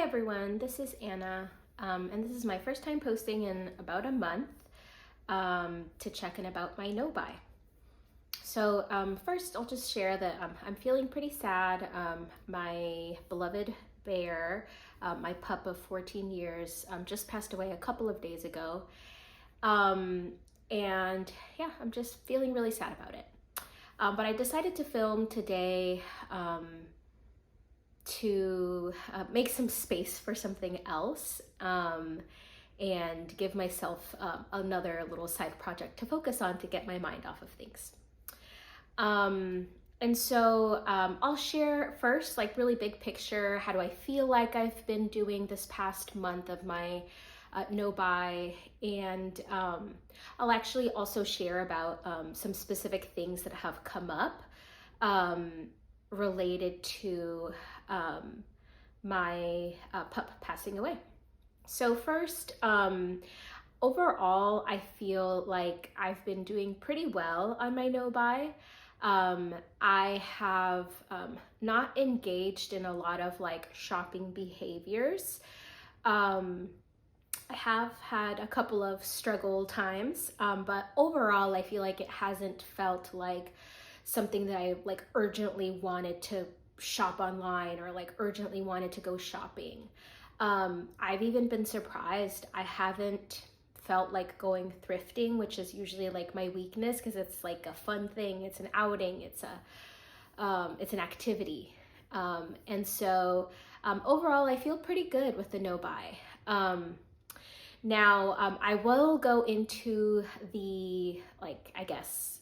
Hi everyone, this is Anna, and this is my first time posting in about a month to check in about my no-buy. So first I'll just share that I'm feeling pretty sad. My beloved bear, my pup of 14 years, just passed away a couple of days ago. And yeah, I'm just feeling really sad about it. But I decided to film today to make some space for something else and give myself another little side project to focus on to get my mind off of things. I'll share first, like really big picture, how do I feel like I've been doing this past month of my no-buy, and I'll actually also share about some specific things that have come up related to my pup passing away. So first, overall, I feel like I've been doing pretty well on my no-buy. I have not engaged in a lot of like shopping behaviors. I have had a couple of struggle times, but overall, I feel like it hasn't felt like something that I like urgently wanted to shop online or like urgently wanted to go shopping. I've even been surprised. I haven't felt like going thrifting, which is usually like my weakness because it's like a fun thing. It's an outing. It's an activity. Overall, I feel pretty good with the no-buy. Now, I will go into the, like, I guess,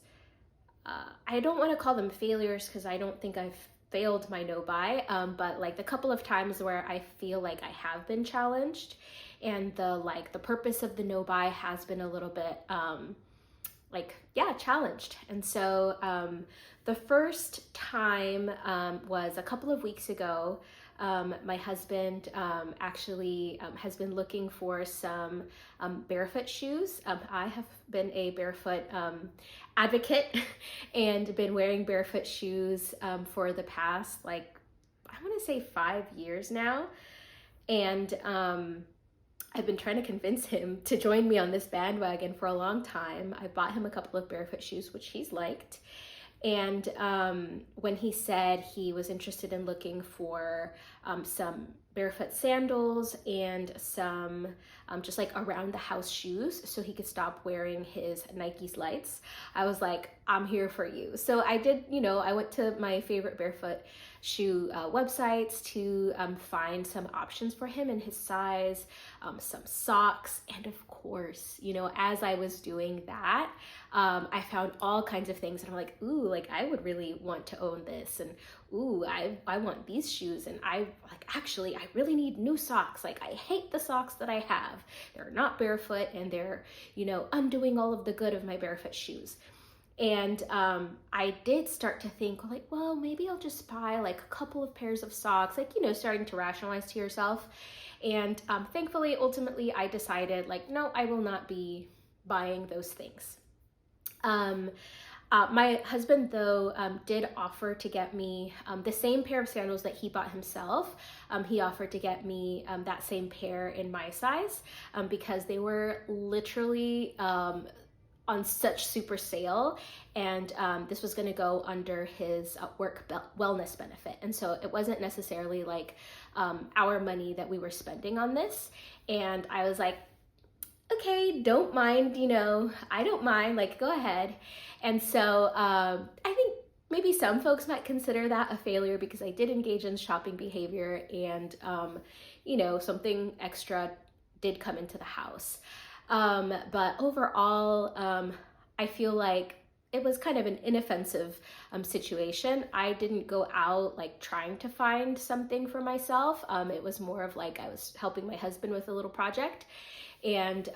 I don't want to call them failures because I don't think I've failed my no-buy, but like the couple of times where I feel like I have been challenged and the purpose of the no-buy has been a little bit challenged. And so the first time was a couple of weeks ago. My husband actually has been looking for some barefoot shoes. I have been a barefoot advocate and been wearing barefoot shoes for the past, I want to say 5 years now. And I've been trying to convince him to join me on this bandwagon for a long time. I bought him a couple of barefoot shoes, which he's liked. And when he said he was interested in looking for some barefoot sandals and some just like around the house shoes so he could stop wearing his Nike Slides, I was like, I'm here for you. So I did, I went to my favorite barefoot shoe websites to find some options for him in his size, some socks, and of course, as I was doing that, I found all kinds of things and I'm like, ooh, like I would really want to own this, and ooh, I want these shoes, and I really need new socks. Like I hate the socks that I have. They're not barefoot and they're, undoing all of the good of my barefoot shoes. And I did start to think like, well, maybe I'll just buy like a couple of pairs of socks, like, starting to rationalize to yourself. And thankfully, ultimately, I decided like, no, I will not be buying those things. My husband, though, did offer to get me the same pair of sandals that he bought himself. He offered to get me that same pair in my size because they were literally on such super sale, and this was going to go under his work wellness benefit. And so it wasn't necessarily like our money that we were spending on this. And I was like, okay, don't mind, I don't mind, like, go ahead. And so I think maybe some folks might consider that a failure because I did engage in shopping behavior and, something extra did come into the house. But overall, I feel like it was kind of an inoffensive situation. I didn't go out like trying to find something for myself. It was more of like I was helping my husband with a little project. And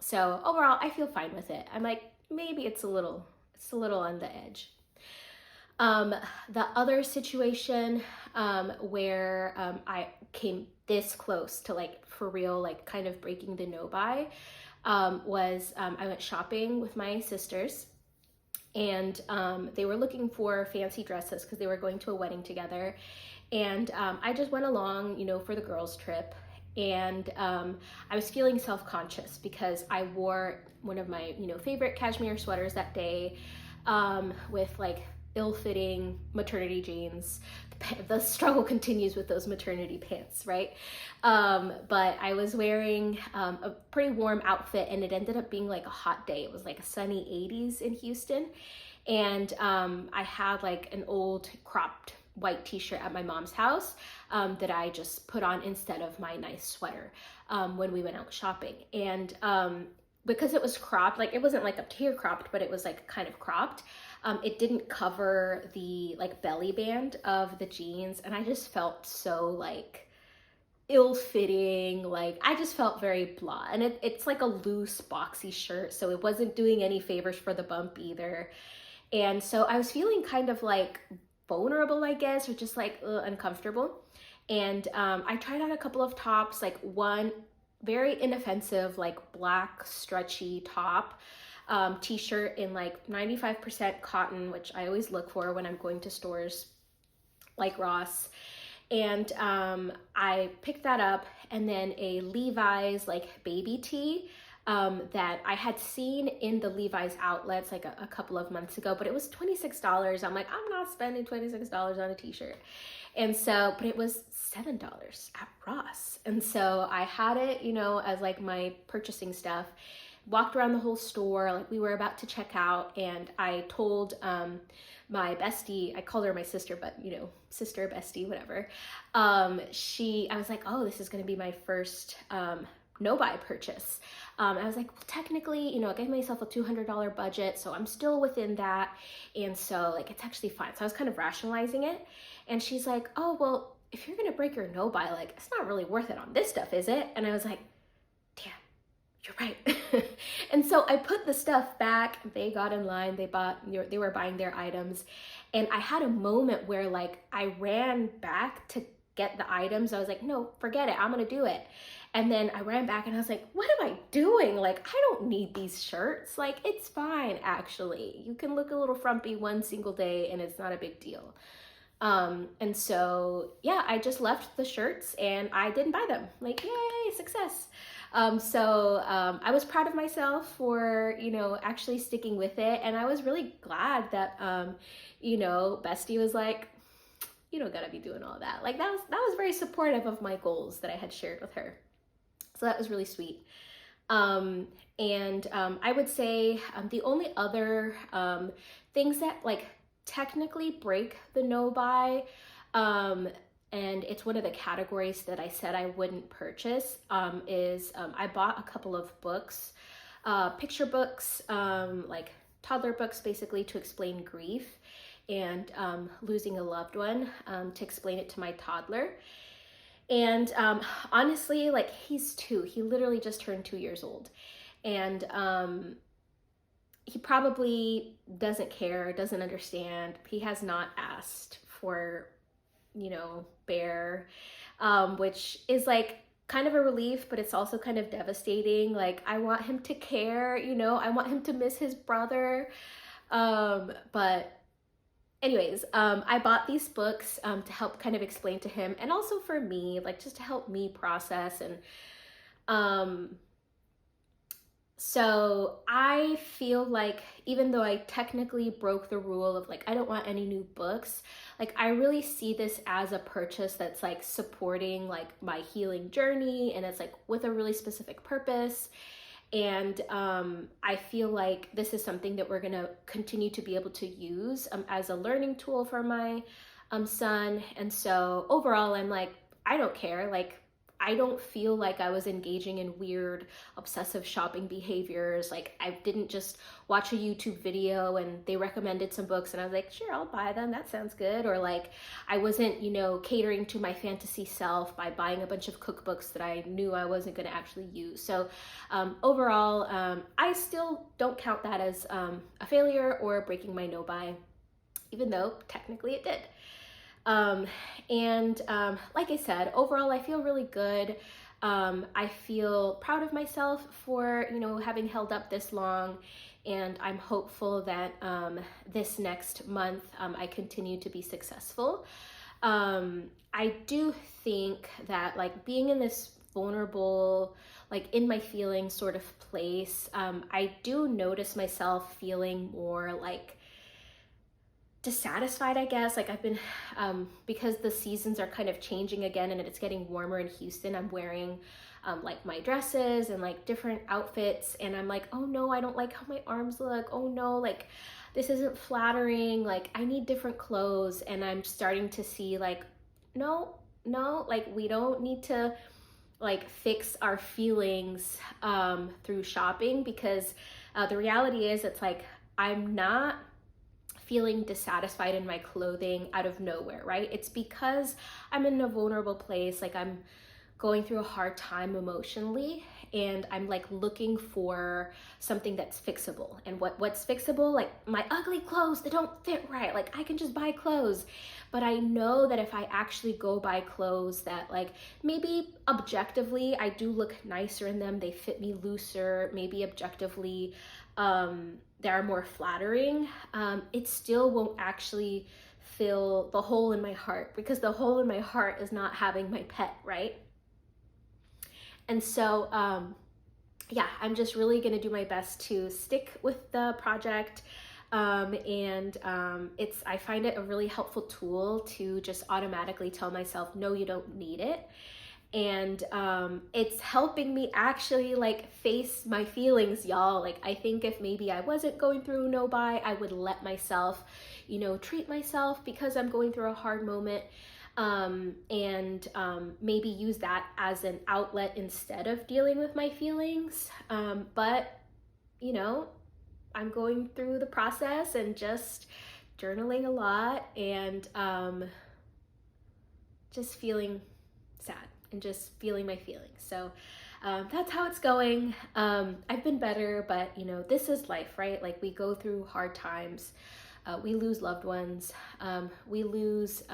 so overall, I feel fine with it. I'm like, maybe it's a little on the edge. The other situation where I came this close to like for real, like kind of breaking the no-buy was I went shopping with my sisters, and they were looking for fancy dresses because they were going to a wedding together. And I just went along, for the girls' trip. And I was feeling self-conscious because I wore one of my, favorite cashmere sweaters that day, with like ill-fitting maternity jeans. The struggle continues with those maternity pants, right? But I was wearing a pretty warm outfit, and it ended up being like a hot day. It was like a sunny 80s in Houston. And I had like an old cropped white t-shirt at my mom's house that I just put on instead of my nice sweater when we went out shopping. And because it was cropped, like it wasn't like up to here cropped, but it was like kind of cropped, it didn't cover the like belly band of the jeans, and I just felt so like ill-fitting. Like I just felt very blah, and it's like a loose boxy shirt, so it wasn't doing any favors for the bump either. And so I was feeling kind of like vulnerable, I guess, or just like uncomfortable. And I tried on a couple of tops, like one very inoffensive, like black stretchy top, t-shirt in like 95% cotton, which I always look for when I'm going to stores like Ross. And I picked that up, and then a Levi's like baby tee that I had seen in the Levi's outlets like a couple of months ago, but it was $26. I'm like, I'm not spending $26 on a t-shirt. And so, but it was $7 at Ross. And so I had it, as like my purchasing stuff, walked around the whole store, like we were about to check out, and I told my bestie, I called her my sister, but sister, bestie, whatever. I was like, oh, this is going to be my first no-buy purchase. I was like, well, technically, I gave myself a $200 budget, so I'm still within that. And so like, it's actually fine. So I was kind of rationalizing it. And she's like, oh, well, if you're going to break your no-buy, like, it's not really worth it on this stuff, is it? And I was like, damn, you're right. And so I put the stuff back. They got in line. They were buying their items. And I had a moment where like I ran back to get the items. I was like, no, forget it. I'm going to do it. And then I ran back and I was like, what am I doing? Like, I don't need these shirts. Like, it's fine, actually. You can look a little frumpy one single day and it's not a big deal. And so, yeah, I just left the shirts and I didn't buy them. Like, yay, success. I was proud of myself for, actually sticking with it. And I was really glad that, Bestie was like, you don't gotta be doing all that. Like that was very supportive of my goals that I had shared with her. So that was really sweet. I would say the only other things that like technically break the no buy, and it's one of the categories that I said I wouldn't purchase, is I bought a couple of books, picture books, like toddler books basically to explain grief and losing a loved one, to explain it to my toddler. And honestly, like he's 2, he literally just turned 2 years old. And he probably doesn't care, doesn't understand. He has not asked for, Bear, which is like kind of a relief, but it's also kind of devastating. Like I want him to care, I want him to miss his brother. But anyways, I bought these books to help kind of explain to him, and also for me, like just to help me process. And so I feel like even though I technically broke the rule of like, I don't want any new books, like I really see this as a purchase that's like supporting like my healing journey, and it's like with a really specific purpose. And I feel like this is something that we're gonna continue to be able to use as a learning tool for my son. And so overall, I'm like, I don't care. Like, I don't feel like I was engaging in weird obsessive shopping behaviors. Like I didn't just watch a YouTube video and they recommended some books and I was like, sure, I'll buy them. That sounds good. Or like I wasn't, catering to my fantasy self by buying a bunch of cookbooks that I knew I wasn't going to actually use. So overall, I still don't count that as a failure or breaking my no buy, even though technically it did. Like I said, overall, I feel really good. I feel proud of myself for, having held up this long, and I'm hopeful that this next month I continue to be successful. I do think that like being in this vulnerable, like in my feelings sort of place, I do notice myself feeling more like dissatisfied, I guess. Like I've been, because the seasons are kind of changing again and it's getting warmer in Houston, I'm wearing like my dresses and like different outfits. And I'm like, oh no, I don't like how my arms look. Oh no, like this isn't flattering. Like I need different clothes. And I'm starting to see like, no, no, like we don't need to like fix our feelings through shopping, because the reality is it's like I'm not feeling dissatisfied in my clothing out of nowhere, right? It's because I'm in a vulnerable place, like I'm going through a hard time emotionally, and I'm like looking for something that's fixable. And what's fixable? Like my ugly clothes that don't fit right. Like I can just buy clothes. But I know that if I actually go buy clothes that like maybe objectively I do look nicer in them, they fit me looser, maybe objectively they are more flattering, it still won't actually fill the hole in my heart, because the hole in my heart is not having my pet, right? And so, yeah, I'm just really gonna do my best to stick with the project. I find it a really helpful tool to just automatically tell myself, no, you don't need it. And it's helping me actually like face my feelings, y'all. Like I think if maybe I wasn't going through no buy, I would let myself, treat myself because I'm going through a hard moment, maybe use that as an outlet instead of dealing with my feelings. But you know I'm going through the process and just journaling a lot, and just feeling sad and just feeling my feelings. So that's how it's going. I've been better, but this is life, right? Like we go through hard times. We lose loved ones. We lose,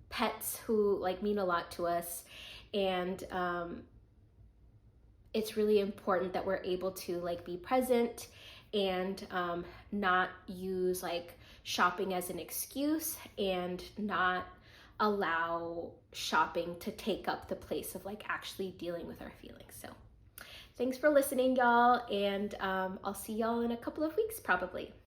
pets who like mean a lot to us. And it's really important that we're able to like be present and not use like shopping as an excuse, and not allow shopping to take up the place of like actually dealing with our feelings. So thanks for listening, y'all, and I'll see y'all in a couple of weeks probably.